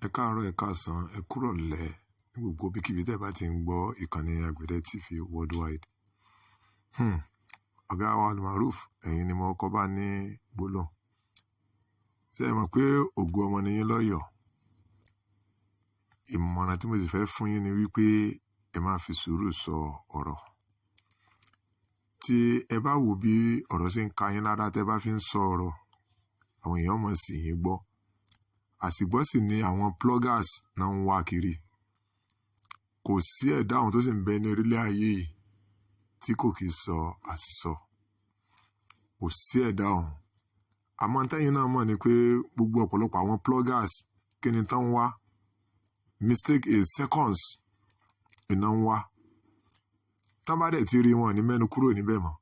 ẹ káàárọ̀ ẹ káàsán ẹ kúrọ̀lẹ́ ní gbogbo bíkíbi tẹ́ bá ti ń gbọ́ ìkànnì Àgbẹ̀dẹ TV worldwide. Ọ̀gá wa Almaroof, ẹ̀yin ni mo kọ́ bá ní gbólóhùn. Ṣé ẹ mọ̀ pé ògo ọmọ ni yín lọ́yọ̀ọ́? Ìmọ̀ràn tí mo sì fẹ́ fún yín ni wípé ẹ máa fi sùúrù sọ ọ̀rọ̀. Tí ẹ bá wò bí ọ̀rọ̀ ṣe ń ka yín lára tẹ́ bá fi ń sọ ọ̀rọ̀, àwọn èèyàn mọ̀ sí yín gbọ́. Àsìgbọ́ sì ni àwọn bloggers náà ń wá kiri. Kò sí ẹ̀dá àwọn tó sì ń bẹ ní orílẹ̀ ayé yìí tí kò kìí sọ àsìsọ. Kò sí ẹ̀dá ọ̀hún. Àmọ́ tẹ́yìn náà mọ̀ ni pé gbogbo ọ̀pọ̀lọpọ̀ àwọn bloggers kí ni tán ń wá? Mistake is seconds iná ń wá. Tán bá dẹ̀ ti rí wọn ní mẹ́nu kúrò níbẹ̀ mọ́.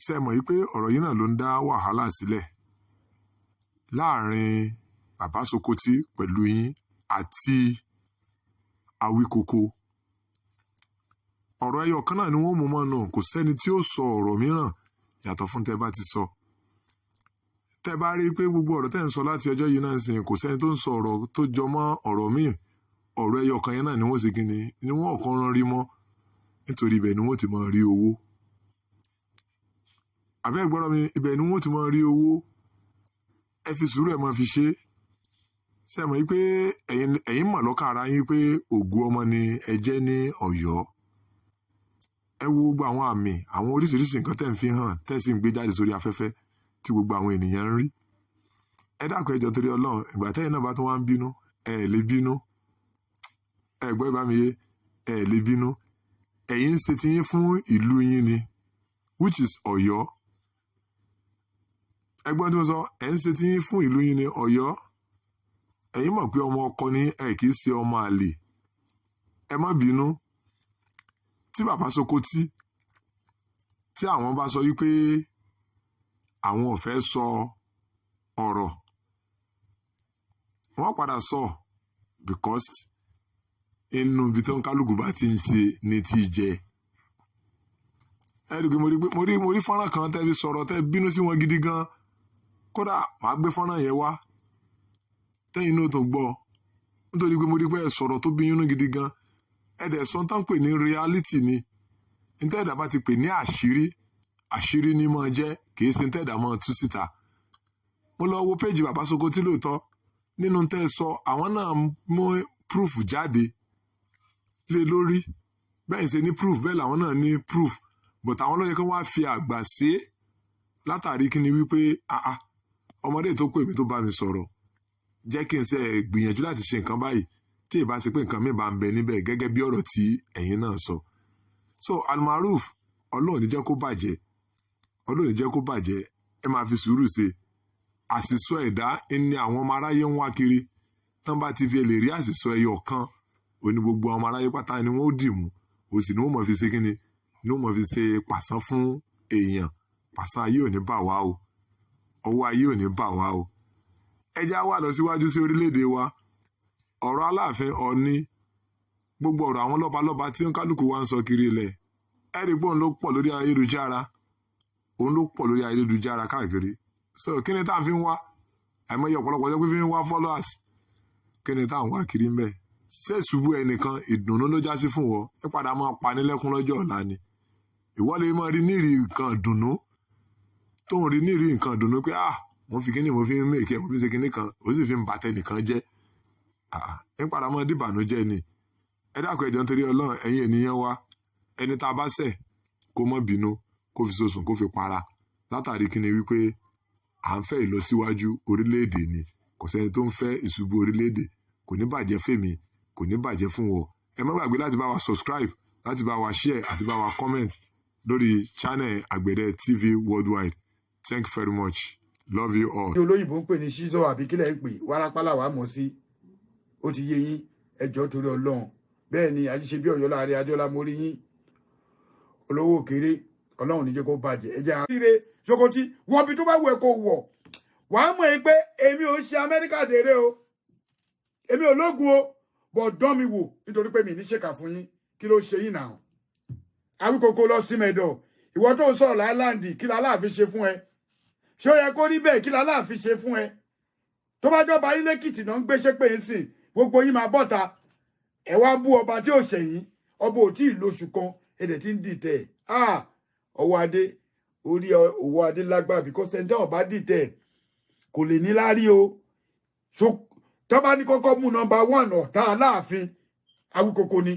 Ṣé ẹ mọ̀ yí pé ọ̀rọ̀ yìí náà ló ń dá wàhálà sílẹ̀ láàrin Bàbá Sokoti pẹ̀lú yín àti Awíkoko. Ọ̀rọ̀ ẹyọ kan náà ni wọ́n mú mọ́ náà, kò sẹ́ni tí ó sọ ọ̀rọ̀ mìíràn yàtọ̀ fún tẹ́ bá ti sọ. Tẹ́ bá rí pé gbogbo ọ̀rọ̀ tẹ́ ń sọ láti ọjọ́ yìí náà ń sìn, kò sẹ́ni tó ń sọ ọ̀rọ̀ tó jọ mọ́ ọ̀rọ̀ míì. Ọ̀rọ̀ ẹyọ kan yẹn náà ni wọ́n ṣe kíni ni wọ́n ọ̀kan rán rí mọ́, nítorí ibẹ̀ ni wọ́n ti máa rí owó. Àbẹ́ ìgbọ́rọ̀ mi, ibẹ̀ ni wọ́n ti máa rí owó. Ẹ fi sùúrù ẹ̀ máa fi ṣe. Ṣé ẹ mọ̀ wípé ẹ̀yin mọ̀ lọ́kàn ara yín pé ògo ọmọ ni ẹ jẹ́ ní Ọ̀yọ́. Ẹ wo gbogbo àwọn àmì, àwọn oríṣiríṣi nǹkan tẹ́ ń fi hàn, tẹ́ sì ń gbé jáde sórí afẹ́fẹ́ tí gbogbo àwọn ènìyàn ń rí. Ẹ dákun ẹ jọ̀ọ́ torí Ọlọ́run, ìgbà tẹ́yin náà bá tún wá ń bínú, ẹ lè bínú. Ẹ gbọ́ ìbá mi yé, ẹ lè bínú. Ẹ̀yin ń ṣe tiyín fún ìlú yín ni, which is Ọ̀yọ́. Ẹ gbọ́ tí mo sọ, ẹ̀ ń ṣe tiyín fún ìlú yín ni Ọ̀yọ́. Ẹ̀yin mọ̀ pé ọmọ ọkọ ni ẹ kìí ṣe ọmọ àlè. Ẹ má bínú. Tí Bàbá Sokoti, tí àwọn bá sọ wípé àwọn ò fẹ́ sọ ọ̀rọ̀, wọ́n padà sọ because inú ibi tó ń kálukú bá ti ń ṣe ní ti jẹ. Ẹ rí i pé mo rí fọ́nrán kan tẹ́ fi sọ̀rọ̀ tẹ́ bínú sí wọn gidi gan. Kódà màá gbé fọ́nrán yẹn wá tẹ́yìn náà tó gbọ́, nítorí pé mo rí pé ẹ sọ̀rọ̀ tó bí yín nú gidi gan. Ẹ̀dẹ̀ sọ tán pè ní reality ni. Ntẹ́ẹ̀dá bá ti pè ní àṣírí, àṣírí ni máa jẹ́, kìí ṣe ntẹ́ẹ̀dá máa tú síta. Mo lọ wo péjì Bàbá Sokoti lóòótọ́. Nínú tẹ́ ẹ sọ, àwọn náà mú proof jáde lé lórí. Bẹ́ẹ̀ ṣe ní proof, bẹ́ẹ̀ làwọn náà ní proof. But àwọn lọ́yẹ kan wá fi àgbà ṣe látàrí kí ni wípé ọmọdé tó pè mí tó bá mi sọ̀rọ̀, jẹ́ kí n ṣe gbìyànjú láti ṣe nǹkan báyìí tí ìbá ṣe pé nǹkan mi bá ń bẹ níbẹ̀ gẹ́gẹ́ bí ọ̀rọ̀ tí ẹ̀yin náà sọ. So Almaroof, Ọlọ́run ní jẹ́ kó bàjẹ́. Ọlọ́run ní jẹ́ kó bàjẹ́. Ẹ máa fi sùúrù ṣe. Àṣìsọ ẹ̀dá ni àwọn ọmọ aráyé ń wá kiri. Tán bá ti fi lè rí àṣìsọ ẹyọ kan, òní gbogbo ọmọ aráyé pátá ni wọ́n ó dì mú. Òsì ni wọ́n mọ̀ fi ṣe kíni, ni wọ́n mọ̀ fi ṣe pàṣán fún èèyàn. Pàṣán ayé ò ní bà wá o. Ọwọ́ ayé ò ní bà wá o. Ẹ já wà lọ síwájú sí orílẹ̀-èdè wa. Ọ̀rọ̀ Aláàfin Ọọ̀ni, gbogbo ọ̀rọ̀ àwọn lọ́balọ́ba tí ń kálukú wa ń sọ kiri ilẹ̀. Ẹ rí pé òun ló pọ̀ lórí ayélujára. Òun ló pọ̀ lórí ayélujára káàkiri. So kí ni tá à ń fi ń wá? Àìmọye ọ̀pọ̀lọpọ̀ jẹ́ pé fi ń wá followers. Kí ni tá à ń wá kiri ń bẹ̀? Ṣé ìṣubú ẹnìkan ìdùnnú ló já sí fún wọn? Ẹ padà máa panilẹ́kún lọ́jọ́ ọ̀la ni. Ìwọ lè máa rí nírì nǹkan ìdùnnú. Tó ń rí nírì nǹkan ìdùnnú pé mo fi kíní mo fi ń mèkì ẹ̀ mo fi ṣe kíní kan, ó sì fi ń bàtẹ́ nìkan jẹ́. Ẹ padà máa dìbànújẹ́ ni. Ẹ dákun ẹ jọ̀ọ́ nítorí Ọlọ́run, ẹ̀yin ènìyàn wa, ẹni tá a bá ṣẹ̀ kó má bínú, kó fi sosùn, kó fi para. Látàrí kíni wípé à ń fẹ́ ìlọsíwájú orílẹ̀-èdè ni. Kò sẹ́ni tó ń fẹ́ ìṣubú orílẹ̀-èdè. Kò ní bàjẹ́ fèmí, kò ní bàjẹ́ fún wọn. Ẹ má gbàgbé láti bá wa subscribe, láti bá wa share àti bá wa comment lórí channel Àgbẹ̀dẹ TV worldwide. Thank you very much. Love you all. Olóyìnbó ń pè ní ṣíṣọ́ àbí kílẹ̀ ń pè wárápálá wàá mọ̀ sí. Ó ti yé yín, ẹ jọ̀ọ́ torí Ọlọ́run. Bẹ́ẹ̀ ni àjíṣe bí Ọ̀yọ́ láàrin Adéọlá mo rí yín. Olówó òkèrè, Ọlọ́run ní jẹ́ kó bàjẹ́. Ẹ jẹ́ àríre Sokoti, wọ́n bí tó bá wù ẹ́ kó wọ̀. Wàá mọ̀ ẹ́ pé èmi ò ń ṣe Amẹ́ríkà dèrè o. Èmi ò lógun o, bọ̀ dán mi wò nítorí pé mi ní ṣèkà fún yín. Kí ló ṣe yín náà? Awíkoko lọ sí mẹ́dọ̀. Ìwọ tó ń sọ̀rọ̀ láìláńdì, kí l'Aláàfin ṣe fún ẹ? Ṣé ó yẹ kó rí bẹ́ẹ̀? Kí l'Aláàfin ṣe fún ẹ? tó bá jọba yín lẹ́kìtì náà ń gbéṣẹ́ pé ń sìn gbogbo yín máa bọ́ta ẹ wá bú ọba tí ò ṣẹ̀yìn ọba ò tí ì lóṣù kan ẹ̀dẹ̀ tí ń dìtẹ̀ ọwọ́ adé orí òwò adé lágbára bí kò sẹ́ńtẹ́ ọba dìtẹ̀ kò lè ní láárí o tọ́ba ní kọ́kọ́ mú nọmba 1 ọ̀tá Aláàfin Awíkoko ni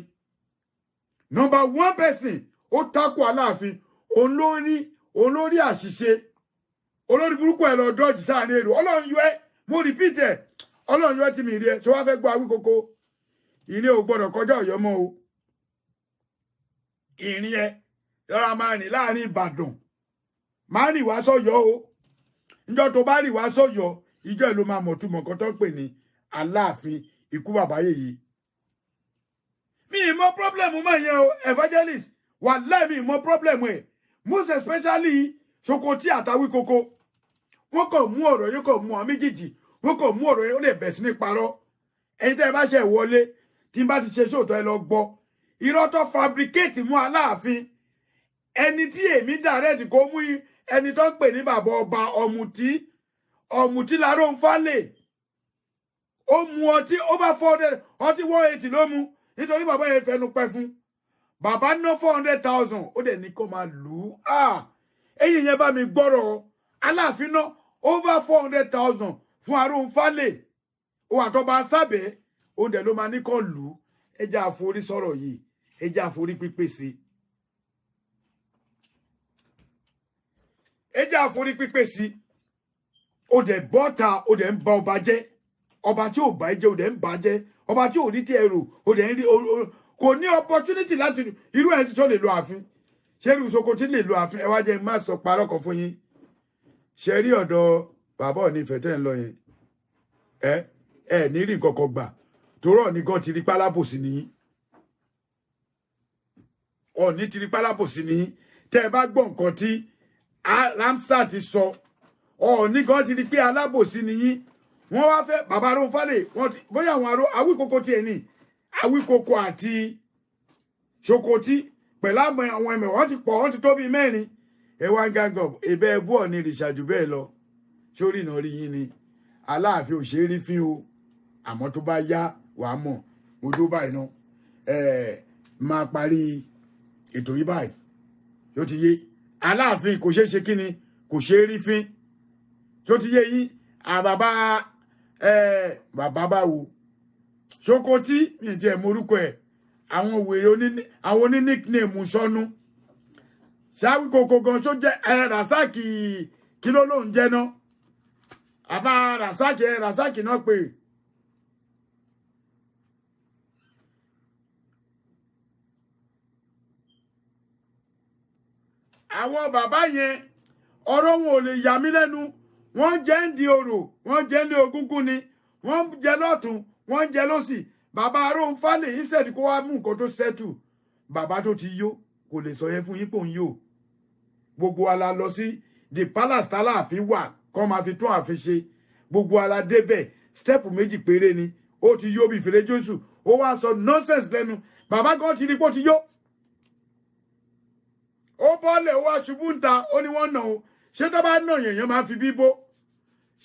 nọmba 1 person ó takò Aláàfin òun ló rí àṣìṣe olórí burúkú ẹ̀ lọ dọ́ọ̀jì sáàrin èrò ọlọ́run yọ ẹ́ mo repeat ẹ̀ ọlọ́run yọ ẹ́ tí mi rí ẹ ṣé wàá fẹ́ gbọ́ Awíkoko ìrìn ò gbọ́dọ̀ kọjá Ọ̀yọ́ mọ́ o ìrìn ẹ lọ́ra máa rìn láàrin Ìbàdàn máa rìn wá sọ́yọ́ o níjọ́ tó bá rìn wá sọ́yọ́ ìjọ ẹ̀ ló máa mọ̀ túmọ̀ kan tó ń pè ní Aláàfin ikú bàbá yèyí mi ì mọ problem mọ́ yẹn o evangelist wàláhì mi ì mọ problem ẹ̀ most especially Sokoti àtàwíkoko wọn kò mú ọ̀rọ̀ yìí kò mú ọ méjèèjì wọn kò mú ọ̀rọ̀ yìí ó lè bẹ̀ sí ní parọ́ ẹ̀yin tẹ́ ẹ bá ṣe wọlé tí n bá ti ṣe sóòótọ́ ẹ lọ gbọ́ irọ́ tó fabricate mú Aláàfin ẹni tí èmi direct kó mú ẹni tó ń pè ní bàbá ọba ọ̀mùtí láró ń falẹ̀ ó mu ọtí over 400 ọtí 180 ló mu nítorí bàbá yẹn fẹnu pẹ́ fún bàbá ná 400,000 ó dẹ̀ ní kó máa lù ú ẹ̀yin yẹn bá mi gbọ́rọ̀ Aláàfin ná over 400,000 fún Arúnfálẹ̀ òun àtọba sábẹ́ òun dẹ̀ ló máa ní kó lù ú ẹjẹ́ àforí sọ̀rọ̀ yìí ẹjẹ́ àforí pípé sí ẹjẹ́ àforí pípé sí ó dẹ̀ bọ́ta ó dẹ̀ ń ba ọba jẹ́ ọba tí ò bá jẹ́ ó dẹ̀ ń bà jẹ́ ọba tí ò ní tí ẹrù ó dẹ̀ ń rí kò ní opportunity láti irú ẹ̀ sì tó lè lo ààfin ṣé irú Sokoti lè lo ààfin ẹ wá jẹ́ má sọ parọ́ kan fún yín ṣe rí ọ̀dọ̀ bàbá Ọọ̀ni Ifẹ̀ tẹ́ ń lọ yẹn ẹ ní rí nǹkan kan gbà torọ́ ní gan ti rí pálábòsí nìyí Ọọ̀ni ti rí pálábòsí nìyí tẹ́ ẹ bá gbọ́ nǹkan tí Ramsat ti sọ Ọọ̀ni gan ti rí pé alábòsí nìyí wọ́n wá fẹ́ bàbá Arúnfálẹ̀ wọ́n ti bóyá àwọn Awíkoko tiẹ̀ ní Awíkoko àti Sokoti pẹ̀lú àwọn ẹ̀mẹ̀ wọ́n ti pọ̀ wọ́n ti tó bíi 4 ẹ wá ń gàgọ̀ ẹ̀bẹ̀ ẹbú Ọọ̀ni rìṣàjù bẹ́ẹ̀ lọ sórí ìnà rí yín ni Aláàfin ò ṣe é rí fín o àmọ́ tó bá yá wàá mọ̀ ojú báyìí ná máa parí ètò yìí báyìí tó ti yé Aláàfin kò ṣeé ṣe kí ni kò ṣe é rí fín tó ti yé yín àbàbá bàbá báwo Sokoti mi ì tiẹ̀ morúkọ ẹ̀ àwọn wèrè àwọn oní nickname sọnù Awíkoko gan tó jẹ́ Rasaki kí ló lóun jẹ́ náà àbá Rasaki náà pé àwọn bàbá yẹn ọ̀rọ̀ wọn ò lè yà mí lẹ́nu wọ́n jẹ́ ń di orò wọ́n jẹ́ ní ogúngún ni wọ́n jẹ́ lọ́tún wọ́n jẹ́ lọ́sì bàbá Arúnfálẹ̀ instead kó wá mú nǹkan tó settle bàbá tó ti yó kò lè sọ yẹn fún yín pò ń yó gbogbo wa la lọ sí the palace tálàfin wà kọ́ máa fi tún ààfin ṣe gbogbo wa la débẹ̀ step méjì péré ni ó ti yó bí fèrè Jésù ó wá sọ nonsense lẹ́nu bàbá kan ti rí pé ó ti yó ó bọ́lẹ̀ ó wá ṣubú ń ta ó ní wọ́n nà ó ṣé tó bá nà yẹ̀yàn máa fi bíbó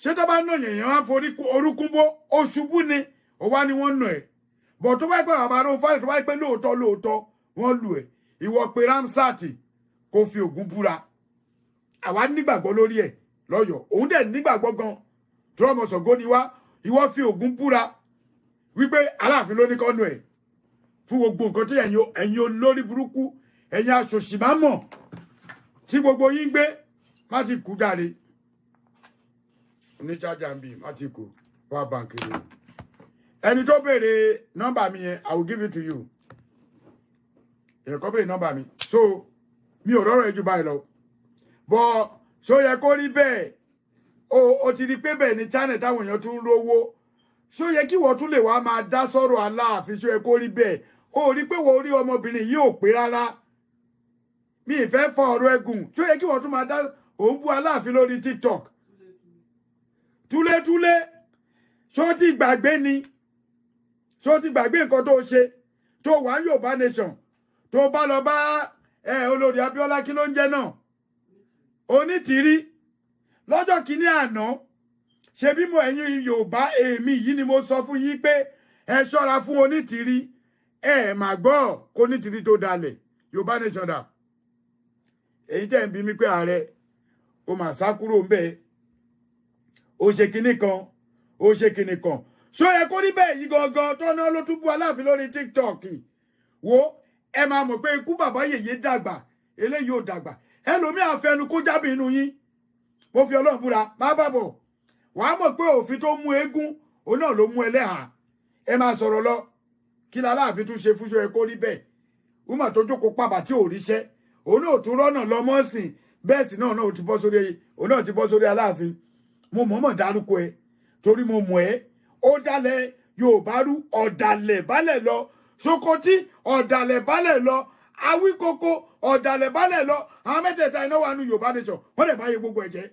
ṣé tó bá nà yẹ̀yàn máa forí orúkún bó ó ṣubú ni ó wá ní wọ́n nà ẹ̀ bọ̀ tó bá pẹ́ bàbá Arúnfálẹ̀ tó bá pẹ́ lóòótọ́ wọ́n lù ẹ̀ ìwọ pé Ramsat kò fi Ògún búra àwa nígbàgbọ́ lórí ẹ̀ lọ́yọ̀ọ́ òun dẹ̀ nígbàgbọ́ gan tó ọmọ Ṣàngó ni wá ìwọ fi Ògún búra wípé Aláàfin ló ní kọ́nu ẹ̀ fún gbogbo nǹkan tí ẹ̀yin olórí burúkú ẹ̀yin aṣòṣì máa mọ̀ tí gbogbo yín gbé má ti kú jáde oníjájà ń bì má ti kú wá báńkì rẹ̀ ẹni tó béèrè nọ́mbà mi yẹn I will give it to you ẹ̀kọ́ béèrè nọ́mbà mi so mi ò rọ́rọ̀ ẹjú báyìí lọ bọ́ so yẹ kó rí bẹ́ẹ̀ o ti rí pé bẹ́ẹ̀ ni channel táwọn èèyàn tún ń rówó so yẹ kí wọ́n tún lè wá máa dá sọ̀rọ̀ Aláàfin so yẹ kó rí bẹ́ẹ̀ o rí pé wọ́n rí ọmọbìnrin yìí ò pé rárá mi ì fẹ́ fọ ọ̀rọ̀ ẹ̀gùn so yẹ kí wọ́n tún máa dá òun bú Aláàfin lórí TikTok túlétúlé so ti gbàgbé ni so ti gbàgbé nǹkan tó ṣe tó wà Yorùbá nation tó bá lọ bá olórí Abíọ́lá kí ló ń jẹ́ náà Onítìrí lọ́jọ́ kìíní àná ṣe bí mo ẹ̀yin Yorùbá èmi yìí ni mo sọ fún yín pé ẹ ṣọ́ra fún onítìrí ẹ mà gbọ́ kó nítìrí tó dalẹ̀ Yorùbá nation dà èyí tẹ́ ń bi mí pé ààrẹ ó mà sá kúrò ń bẹ́ẹ̀ ó ṣe kinní kan ó ṣe kinní kan ṣó yẹ kó rí bẹ́ẹ̀ yìí gangan tó ná ló tún bú Aláàfin lórí TikTok wo ẹ máa mọ̀ pé ikú bàbá yèyé dàgbà eléyìí ò dàgbà ẹlòmíì àfẹnu kó jábì inú yín mo fi Ọlọ́run búra má bàbọ̀ wàá mọ̀ pé òfin tó mú eégún òun náà ló mú ẹlẹ́hà ẹ máa sọ̀rọ̀ lọ kí la Aláàfin tún ṣe fún ṣó yẹ kó rí bẹ́ẹ̀ wúmà tó jókòó pàbà tí ò ríṣẹ́ òun náà tún rọ́nà lọ́mọ sìn bẹ́ẹ̀ sì náà ti bọ́ sórí òun náà ti bọ́ sórí Aláàfin mo mọ̀ọ́mọ̀ dárúkọ ẹ torí mo mọ̀ ẹ́ ó dalẹ̀ Yorùbá rú ọ̀dàlẹ̀ balẹ̀ lọ Sokoti ọ̀dàlẹ̀ balẹ̀ lọ Awíkoko ọ̀dàlẹ̀ balẹ̀ lọ àwọn mẹ́tẹ̀ẹ̀ta iná wà nù Yorùbá nation wọ́n lè bá yẹ gbogbo ẹ̀jẹ̀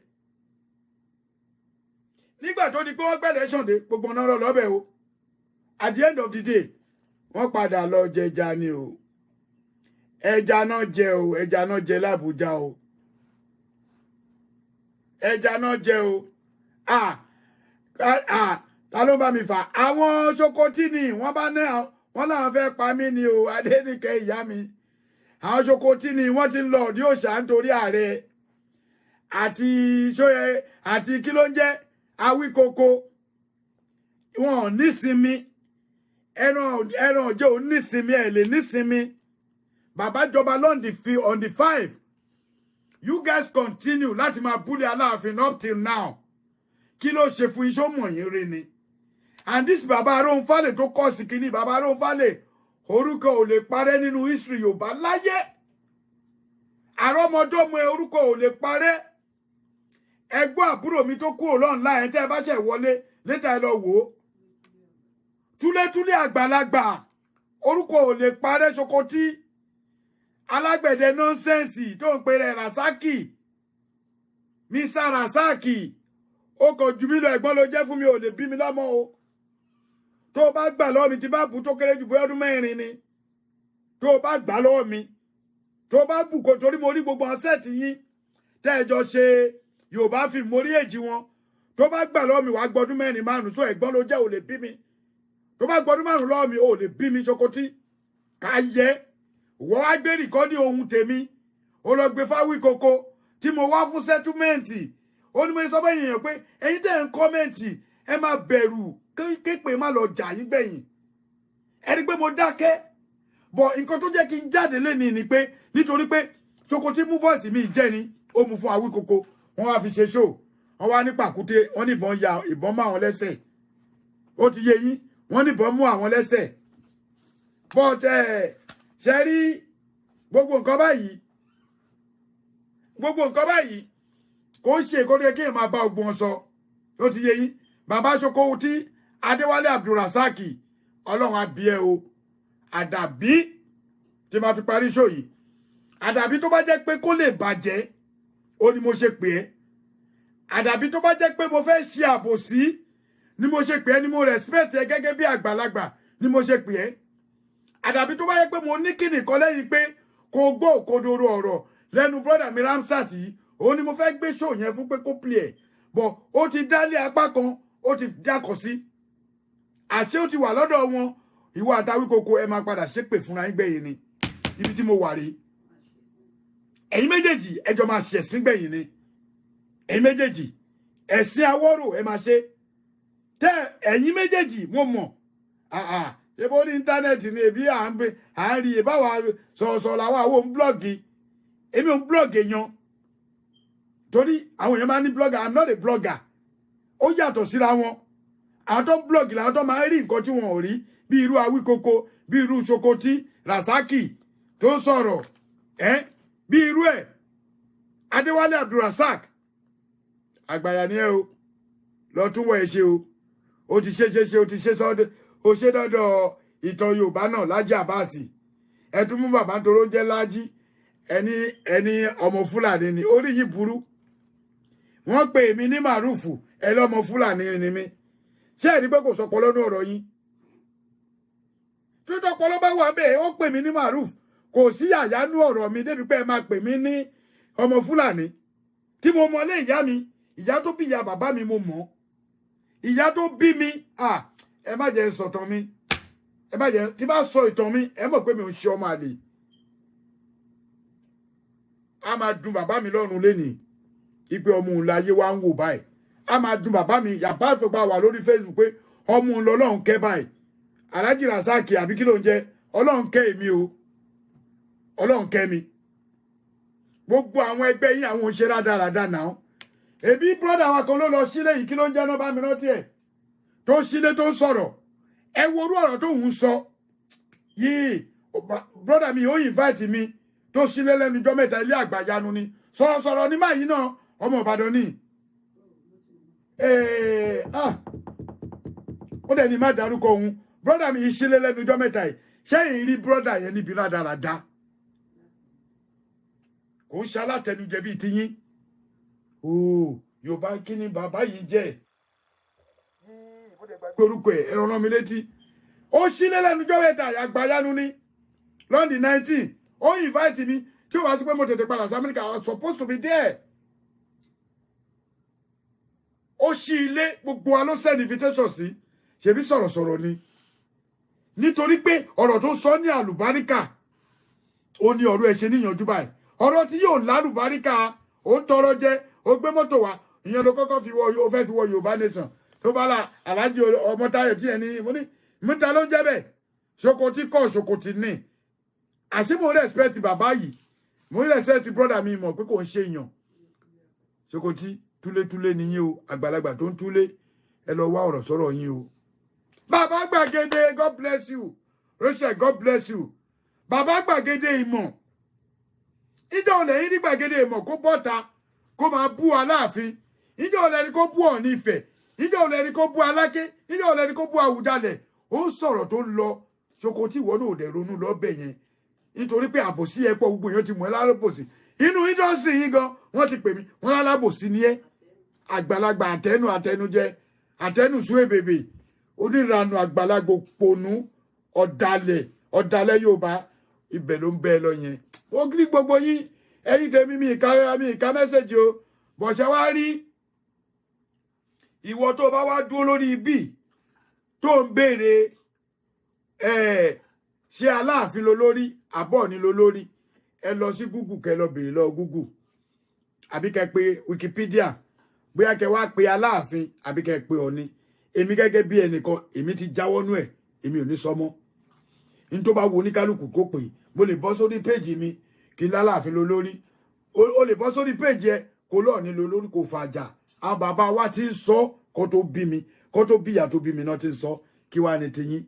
nígbà tó di pé wọ́n gbẹ̀lẹ̀ ṣọ̀dẹ̀ gbogbo ọ̀nà lọ lọ́bẹ̀ o at the end of the day wọ́n padà lọ jẹja ni o ẹja náà jẹ o ẹja náà jẹ l'Àbújá o ẹja náà jẹ o ta ló bá mi fà àwọn Sokoti ni wọ́n bá ní wọ́n láwọn fẹ́ pa mí ni o Adéníkẹ́ ìyá mi àwọn Sokoti ni wọ́n ti ń lọ ọ̀dí òòṣà nítorí ààrẹ àti sóyẹ àti kí ló ń jẹ́ Awíkoko wọn ò nísinmi ẹran ọjọ́ ò nísinmi ẹ̀ lè nísinmi bàbá jọba on the 5 you guys continue láti máa bully Aláàfin up till now kí ló ṣe fún iṣẹ́ mọ̀ yín rí ni and this bàbá Aróńfálè tó kọ́ sí kínní bàbá Aróńfálè orúkọ ò lè parẹ́ nínú history Yorùbá láyé àrọ́mọdọ́mọ orúkọ ò lè parẹ́ ẹgbọ́n àbúrò mi tó kúrò lọ́nà ẹ̀ tẹ́ ẹ bá ṣẹ̀ wọlé létà ẹ lọ wò ó túlétúlé àgbàlagbà orúkọ ò lè parẹ́ Sokoti alágbẹ̀dẹ nọ́nsẹ́ǹsì tó ń pèrè Rasaki Mr. Rasaki ó kò jù mí lọ ẹ̀gbọ́n ló jẹ́ fún mi ò lè bí mi lọ́mọ o tó o bá gbà lọ́wọ́ mi tí bá bù tó kéré jù bóyá ọdún 4 ni tó o bá gbà lọ́wọ́ mi tó o bá bù kò torí mo rí gbogbo ọ̀sẹ̀tì yín tẹ́ ẹ jọ ṣe Yorùbá fi mo rí èjì wọn tó bá gbà lọ́wọ́ mi wàá gbọ́dún 4 5 so ẹ̀gbọ́n ló jẹ́ ò lè bí mi tó bá gbọ́dún 5 lọ́wọ́ mi ò lè bí mi Sokoti ká yẹ wọ́n á gbé rìkọ́dì ohun tèmi ó lọ gbé f'Awíkoko tí mo wá fún sẹ́túmẹ́ǹtì ó ní mo sọ bẹ́ẹ̀ yẹn pé ẹ̀yin tẹ́ ń kọ́mẹ́ǹtì ẹ má bẹ̀rù kéèpé má lọ jà yín gbẹ̀yìn ẹni pé mo dákẹ́ bọ̀ nǹkan tó jẹ́ kí n jáde lẹ́ni ni pé nítorí pé Sokoti mú voice mi jẹ́ ni ó mú fún Awíkoko wọ́n wá fi ṣe show wọ́n wá ní pàkúté wọ́n ní ìbọn mú àwọn lẹ́sẹ̀ ó ti yé yín wọ́n ní ìbọn mú àwọn lẹ́sẹ̀ but ṣe rí gbogbo nǹkan báyìí kò ṣe kó dé kí èèyàn máa bá ogun wọn sọ ó ti yé yín bàbá Sokoti Adéwálé Abdulrasaki Ọlọ́run abíẹ́ o àdàbí tí máa fi parí show yìí àdàbí tó bá jẹ́ pé kó lè bàjẹ́ ó ní mo ṣe pè é àdàbí tó bá jẹ́ pé mo fẹ́ ṣe àbòsí ni mo ṣe pè é ni mo respect ẹ gẹ́gẹ́ bí àgbàlagbà ni mo ṣe pè é àdàbí tó bá jẹ́ pé mo ní kíni kan lẹ́yìn pé kò gbọ́ òkodoro ọ̀rọ̀ lẹ́nu brother mi Ramsat yìí ó ní mo fẹ́ gbé show yẹn fún pé kó play ẹ̀ bọ̀ ó ti dálé apá kan ó ti dákọ̀ sí àṣé ó ti wà lọ́dọ̀ wọn ìwọ àti Awíkoko ẹ máa padà ṣépè fúnra yín gbẹ̀yìn ni ibi tí mo wà rí ẹ̀yin méjèèjì ẹjọ́ máa ṣẹ̀sín gbẹ̀yìn ni ẹ̀yin méjèèjì ẹ̀sìn Awórò ẹ máa ṣe tẹ́ ẹ̀yin méjèèjì mo mọ̀ ṣe bó ní íńtánẹ́ẹ̀tì ni èbí à ń rí ìbáwá sọ̀rọ̀sọ̀rọ̀ làwọn àwọn òun blọ́ọ̀gì èmi òun blọ́ọ̀gì yan torí àwọn èèyàn máa ní blogger I'm not a blogger ó yàtọ̀ síra wọn àwọn tó blog làwọn tó máa ń rí nǹkan tí wọn ò rí bí irú Awíkoko bí irú Sokoti Rasaki tó ń sọ̀rọ̀ bí irú ẹ̀ Adéwálé Abdulrasak àgbàyà ni ẹ o lọ tún wọ ẹ ṣe o ó ti ṣe ó ti ṣe sọdọ ó ṣe dọdọ ìtàn Yorùbá náà Lájí Àbáàsì ẹ tún mú bàbá tó ló jẹ Lájí ẹni ọmọ Fúlàní ni orí yìí burú wọ́n pè mí ní Màrúfù ẹ lọ́mọ Fúlàní ni mí ṣé ẹ rí pé kò sọpọlọ ní ọ̀rọ̀ yín tó tọpọlọ bá wà bẹ́ẹ̀ ó pè mí ní Màrúfù kò sí àyánú ọ̀rọ̀ mi débi pé ẹ máa pè mí ní ọmọ Fúlàní tí mo mọ lé ìyá mi ìyá tó bí ìyá bàbá mi mo mọ̀ ìyá tó bí mi ẹ má jẹ́ sọ ìtàn mi ẹ má jẹ́ tí bá sọ ìtàn mi ẹ mọ̀ pé mi ò ṣe ọmọ àlè a máa dùn bàbá mi lọ́rùn lénìí ipe ọmọ òun láyé wa ń wò báyìí a máa dùn bàbá mi yàbá àtọ́gbà wà lórí Facebook pé ọmọ òun lọ́lọ́run kẹ́ báyìí Alhaji Rasaki àbí kí ló ń jẹ́ Ọlọ́run kẹ́ èmi o Ọlọ́run kẹ́ mi gbogbo àwọn ẹgbẹ́ yín àwọn òṣèré dáradára náà ẹbí brọ́dà wa kan ló lọ sílé yìí kí ló ń jẹ́ náà bá mi rántí ẹ̀ tó sílé tó sọ̀rọ̀ ẹ wo orú ọ̀rọ̀ tó ń sọ yìí brọ́dà mi ó invite mi tó sílé lẹ́nu ijọ́ mẹ́ta ilé àgbàyanu ni sọ̀rọ̀sọ̀rọ̀ ní máyì náà ọmọ Ìbàdàn ni ó dẹ̀ ní má dárúkọ òun brọ́dà mi sílé lẹ́nu ijọ́ mẹ́ta yìí ṣẹ́yìn rí brọ́dà yẹn níbi rádaràda kò ń ṣalátẹnujẹ bíi tiyín Yorùbá kí ni bàbá yìí jẹ́ orúkọ ẹ̀ ẹ̀rọ rán mi létí ó sílé lẹ́nu ijọ́ mẹ́ta àgbàyanu ni London 19 ó invite mi tí ó wá sí pé mo tètè padà sí Amẹ́ríkà I was supposed to be there ó ṣí ilé gbogbo wa ló send invitation sí ṣebí sọ̀rọ̀sọ̀rọ̀ ni nítorí pé ọ̀rọ̀ tó sọ ní àlùbáríkà ó ní ọ̀rọ̀ ẹ̀ ṣe níyànjú báyìí ọ̀rọ̀ tí yóò lálùbáríkà ó ń tọrọ jẹ ó gbé mọ́tò wá ìyẹn ló kọ́kọ́ fi wọ ó fẹ́ fi wọ Yorùbá nation tó bá la Alhaji Ọmọ́táyọ̀ tí ẹni mo ní mẹ́ta ló ń jẹ́ bẹ́ẹ̀ ṣokòtì kọ́ ṣokòtì ní àṣé mo respect bàbá yìí mo respect brother mi mọ̀ pé kò ń ṣe èèyàn ṣokòtì túlétúlé nìyí o àgbàlagbà tó ń túlé ẹ lọ wá ọ̀rọ̀ sọ̀rọ̀ yín o bàbá gbàgede God bless you Rachel God bless you bàbá gbàgede ìmọ̀ ìjọ olè yín ní gbàgede ìmọ̀ kó bọ́ta kó máa bú Aláàfin ìjọ olè ní kó bú Ọọ̀ni Ifẹ̀ ìjọ olè ní kó bú Aláké ìjọ olè ní kó bú Àwùjalẹ̀ ó sọ̀rọ̀ tó ń lọ ṣokòtì ìwọ náà ò dẹ̀ ronú lọ́bẹ̀ yẹn nítorí pé àbòsí ẹ pọ̀ gbogbo èèyàn ti mọ̀ ẹ́ lálábòsí inú indọ́sítírì yìí gan wọ́n ti pè mí wọ́n lálábòsí ni ẹ́ àgbàlagbà àtẹnujẹ àtẹnusú èbèbè onírànù àgbàlagbà òpònú ọ̀dàlẹ̀ Yorùbá ibẹ̀ ló ń bẹ́ẹ̀ lọ yẹn ó gírí gbogbo yín ẹ̀yin tèmi mi ìka mẹ́sẹ̀jì o bọ̀ṣẹ́ wá rí ìwọ tó bá wá dúró lórí ibi tó ń béèrè ṣé Aláàfin ló lórí àbọ̀ ni ló lórí ẹ lọ sí Google kẹ lọ béèrè lọ Google àbí kẹ pé Wikipedia bóyá kẹ wá pé Aláàfin àbí kẹ pé Ọọ̀ni èmi gẹ́gẹ́ bí ẹnìkan èmi ti jáwọ́nú ẹ̀ èmi ò ní sọmọ́ ní tó bá wo oníkálukú kó pè mo lè bọ́ sórí péjì mi kí l'Aláàfin ló lórí o lè bọ́ sórí péjì ẹ kó l'Ọọ̀ni ló lórí kò fàjà àwọn bàbá wa ti ń sọ kó tó bí mi kó tó bí ìyá tó bí mi náà ti ń sọ kí wàá ní tiyín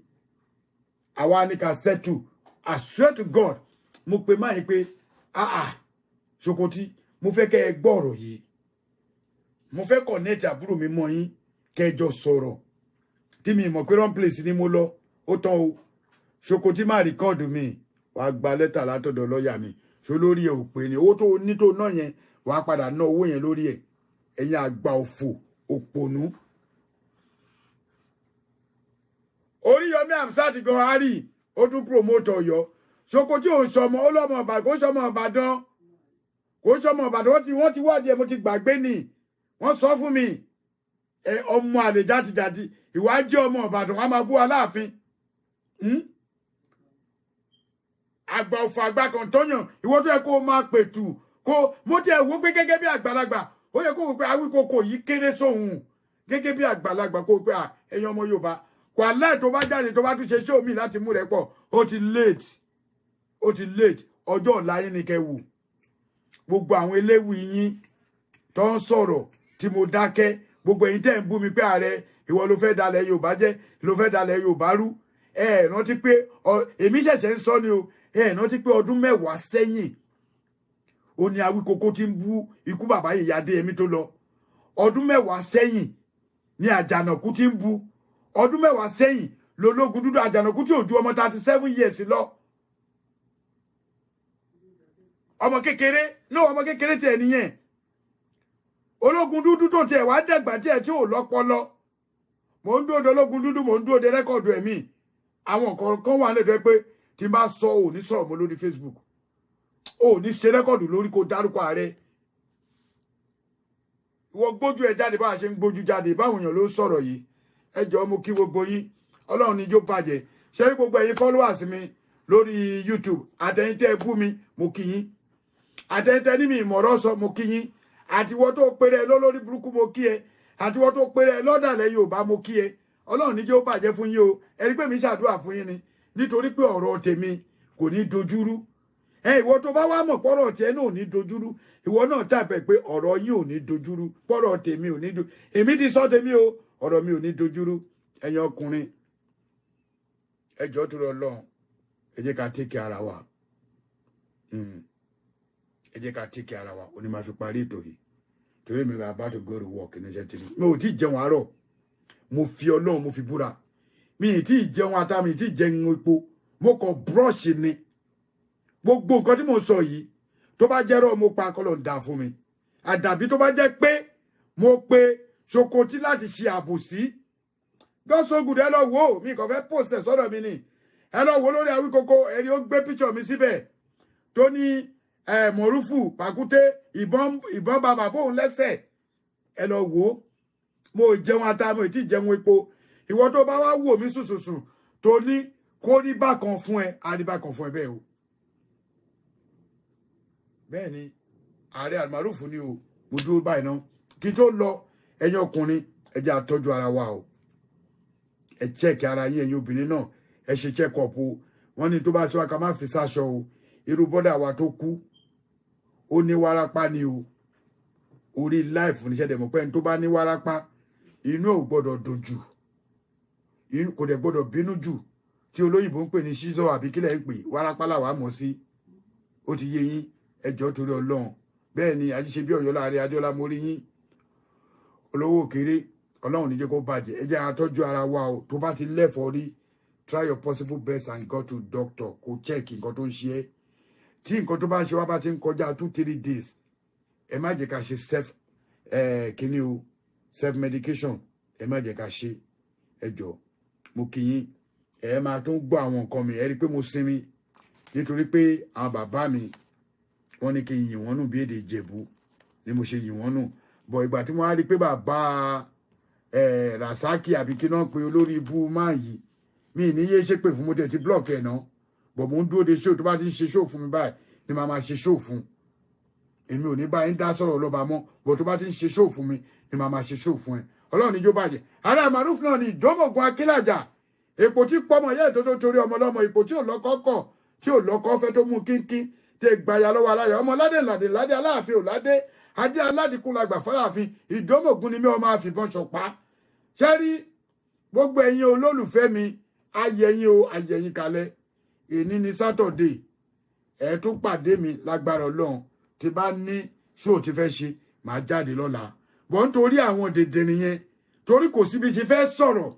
àwa ní ká settle I swear to God mo pe máa yín pé Ṣòkòtì mo fẹ́ kẹ́ ẹ gbọ́ ọ̀rọ̀ yìí mo fẹ́ connect àbúrò mi mọ́ yín kẹjọ sọ̀rọ̀ tí mi mọ̀ pé wrong place ni mo lọ ó tán o Ṣòkòtì má rìkọ́ọ̀dù mi wàá gba lẹ́tà látọ̀dọ̀ lọ́ọ̀yà mi ṣó lórí ẹ̀ ò pé ni owó tó ní tó ná yẹn wàá padà ná owó yẹn lórí ẹ̀ ẹ̀yin àgbà òfò òpònú. Oríyọmí Hamzat gan ari ó tún promote Ọ̀yọ́ Ṣòkòtì ò sọmọ ó lọmọ Ìbàdàn kó sọmọ Ìbàdàn kó sọmọ Ìbàdàn wọ́n ti wádìí ẹ̀ mo ti gbàgbé ni wọ́n sọ fún mi ọmọ àlè játijàti ìwájú ọmọ Ìbàdàn wọn máa bú Aláàfin àgbà òfò àgbà kan tóyàn ìwọ tó yẹ kó máa pètù kó mo tiẹ̀ wò pé gẹ́gẹ́ bí àgbàlagbà ó yẹ kó wò pé Awíkòkò yìí kéré sóhun gẹ́gẹ́ bí àgbàlagbà kó wò pé ẹ̀yin ọmọ Yorùbá kò aláì tó bá jáde tó bá tún ṣe show mi láti mú rẹ pọ̀ ó ti late ọjọ́ ọ̀la yín ni kẹ́ wò gbogbo àwọn eléwì yín tó ń sọ̀rọ̀ tí mo dákẹ́ gbogbo ẹ̀yin tẹ́ ń bú mi pé ààrẹ ìwọ ló fẹ́ dalẹ̀ Yorùbá jẹ́ ló fẹ́ dalẹ̀ Yorùbá rú rántí pé èmi ṣẹ̀ṣẹ̀ ń sọ ni o rántí pé ọdún 10 sẹ́yìn ó ní Awíkòkò tí ń bú ikú bàbá Yèyé Adéyẹmí tó lọ ọdún 10 sẹ́yìn ní Àjànàkú tí ń bú ọdún 10 sẹ́yìn lológun dúdú Àjànàkú tí ò ju ọmọ 37 years lọ ọmọ kékeré tiẹ̀ nìyẹn ológun dúdú tó tiẹ̀ wá dàgbà tiẹ̀ tí ò lọ́pọlọ mò ń dúró de ológun dúdú mò ń dúró de rẹ́kọ̀dù ẹ̀mí àwọn kan wà lẹ́dọ̀ pé tí n bá sọ ò ní sọ̀rọ̀ mọ́ lórí Facebook ò ní ṣe rẹ́kọ̀dù lórí kó dárúkọ ààrẹ ìwọ gbójú ẹ jáde bá a ṣe ń gbójú jáde báwọn èèyàn ló ń sọ̀rọ̀ yìí ẹ jọ̀ọ́ mo kí gbogbo yín Ọlọ́run ní jó bàjẹ́ ṣé rí gbogbo ẹ̀yin followers mi lórí YouTube àtẹ̀yin tẹ́ bú mi mo kí yín àtẹ̀yin tẹ́ ní mi ìmọ̀ràn sọ mo kí yín àtiwọ́ tó péré lólórí burúkú mo kí ẹ àtiwọ́ tó péré lọ́dàlẹ̀ Yorùbá mo kí ẹ Ọlọ́run ní jó bàjẹ́ fún yín o ẹ rí pé mi ṣàdúrà fún yín ni nítorí pé ọ̀rọ̀ tèmi kò ní dojúrú ìwọ tó bá wá mọ̀ pọ́rọ̀ tiẹ̀ náà ò ní dojúrú ìwọ náà tàbẹ̀ pé ọ̀rọ̀ yín ò ní dojúrú pọ́rọ̀ tèmi ò ní dojúrú èmi ti sọ tèmi o ọ̀rọ̀ mi ò ní dojúrú ẹ̀yin ọkùnrin ẹ jọ̀ọ́ tó Ọlọ́run ẹ jẹ́ ká take ara wa ẹ jẹ́ ká take ara wa ó ní máa fi parí ètò yìí torí mi bá bá tó go to work ní iṣẹ́ tèmi mi ò tí ì jẹun àárọ̀ mo fi Ọlọ́run mo fi búra mi ì tí ì jẹun ata mi ì tí ì jẹun epo mo kàn brush ni gbogbo nǹkan tí mo sọ yìí tó bá jẹ́rọ̀ mo pa kọ́lọ̀ ń da fún mi àdàbí tó bá jẹ́ pé mo pe Sokoti láti ṣe àbòsí gọ́sọ̀gùdù ẹ lọ wò mí kàn fẹ́ pòsẹ̀ sọ́dọ̀ mi ni ẹ lọ wò lórí Awíkókó ẹ̀rí ó gbé píṣọ̀ mi síbẹ̀ tó ní Mọ̀rúfù pàkúté ìbọn bàbá bóun lẹ́sẹ̀ ẹ lọ wò mo jẹun ata mo ti jẹun epo ìwọ tó bá wá wò mí sùsùsù tó ní kó rí bákan fún ẹ á rí bákan fún ẹ bẹ́ẹ̀ o bẹ́ẹ̀ ni ààrẹ Almarufu ni o mo dúró báyìí náà kí tó lọ ẹ̀yin ọkùnrin ẹ jẹ́ àtọ́jú ara wa o ẹ check ara yín ẹ̀yin obìnrin náà ẹ ṣe check up o wọ́n ní tó bá ṣe wá ká má fi sáṣọ o irú bọ́dà wa tó kú ó ní wárápá ni o orí life níṣẹ́ dẹ̀ mọ̀ pé ẹni tó bá ní wárápá inú ò gbọ́dọ̀ dùn jù kò dẹ̀ gbọ́dọ̀ bínú jù tí olóyìnbó ń pè ní ṣíṣọ́ àbí kílẹ̀ ń pè wárápá làwa mọ̀ sí ó ti yé yín ẹ jọ̀ọ́ torí Ọlọ́run bẹ́ẹ̀ ni àjíṣe bí Ọ̀yọ́ láàrin Adéọlá mo rí yín olówó òkèrè Ọlọ́run ní jẹ́ kó bàjẹ́ ẹ jẹ́ àtọ́jú ara wa o tó bá ti lẹ́fọ̀ọ́ rí try your possible best and go to doctor kó check nǹkan tó ń ṣe ẹ́ tí nǹkan tó bá ń ṣe wá bá ti ń kọjá 2-3 days ẹ má jẹ́ ká ṣe kíní o self medication ẹ má jẹ́ ká ṣe ẹ jọ̀ọ́ mo kí yín ẹ máa tó ń gbọ́ àwọn nǹkan mi ẹ rí pé mo sinmi nítorí pé àwọn bàbá mi wọ́n ní kí n yìn wọ́n nù bí èdè Ìjẹ̀bú ni mo ṣe yìn wọ́n nù bọ̀ ìgbà tí wọ́n á rí pé bàbá Rasaki àbí kí náà pé olórí ibú máa yìí mi ní yé ṣe pé fún mo tẹ̀ ti block ẹ̀ náà bọ̀ mo ń dúró de show tó bá ti ń ṣe show fún mi báyìí ni màá máa ṣe show fún èmi ò ní bá yín dá sọ̀rọ̀ lọ́ba mọ́ bọ̀ tó bá ti ń ṣe show fún mi ni màá máa ṣe show fún ẹ Ọlọ́run ní jó bàjẹ́ ààrẹ Almarufu náà ni ìdómògùn Akínlàjà èpò tí pọ́mọ yẹ́ tó torí ọmọ lọ́mọ ipò tí ò lọ́kọ́ kọ̀ tí ò lọ́kọ́ fẹ́ tó mú kínkín tẹ gbàyà lọ́wọ́ aláyọ̀ ọmọ ládé ládé aláàfin ò ládé adé aládìkún lágbà fọláàfin ìdómògùn ni mi ọmọ àfìbọn ṣọ̀pá ṣẹ́rí gbogbo ẹ̀yin olólùfẹ́ mi ayẹyin o ayẹyin kalẹ̀ èní ni Saturday ẹ̀ tún pàdé mi lágbára Ọlọ́run tí bá ní ṣó ti fẹ́ ṣe màá jáde lọ́la bọ́ nítorí àwọn dèdè nìyẹn torí kò síbi ṣe fẹ́ sọ̀rọ̀